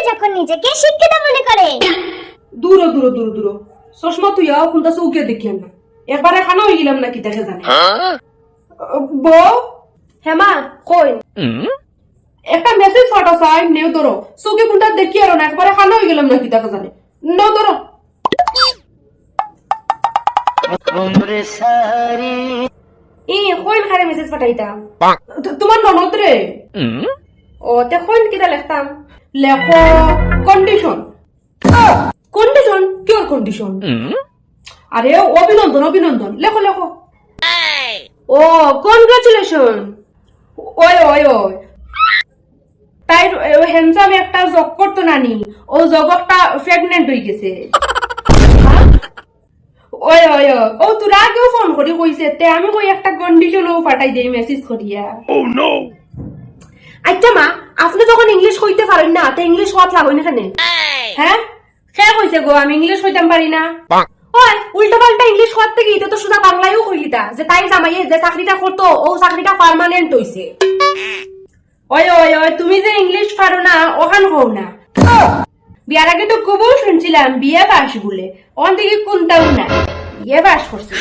যখন নিজেকে শিক্ষিত মনে করে। দূর দূর দূর দূর চশমা তুই কোনটা চৌকিয়ে দেখিয়ান না একবারে খানা হয়ে গেলাম নাকি দেখে জানে বউ হেমা কই একটা মেসেজ পাঠাও চাই নেও ধরো চৌকি কোনটা দেখি আর না একবারে খানা হয়ে গেলাম নাকি দেখে জানে নেও ধরো কইন খারে মেসেজ পাঠাইতাম তোমার ননদ রে ও তে কইন কিটা লিখতাম লেখো কন্ডিশন কন্ডিশন কিওর কন্ডিশন আরে অভিনন্দন অভিনন্দন লেখো লেখো ও কনগ্রাচুলেশন ওই ওই ওই তাই হ্যান্ডসাম একটা জব করতো নানি ও জবকটা প্রেগনেন্ট হয়ে গেছে ওই ওই ও তোরা আগেও ফোন করি কইছে তে আমি কই একটা কন্ডিশনও পাঠাই দেই মেসেজ করিয়া আচ্ছা মা আপনি যখন ইংলিশ কইতে পারেন না তে ইংলিশ হওয়াত লাগই না কেন হ্যাঁ কে কইছে গো আমি ইংলিশ কইতাম পারি না ওই উল্টা পাল্টা ইংলিশ হওয়ার থেকে তো শুধু বাংলায়ও কইলিতা যে তাই জামাইয়ে যে চাকরিটা করতো ও চাকরিটা পার্মানেন্ট হইছে ওই ওই ওই তুমি যে ইংলিশ পারো না ওখান হও না বিয়ার আগে তো খুবই শুনছিলাম বিয়ে পাস বলে ওখান থেকে কোনটাও না বিয়ে পাস করছে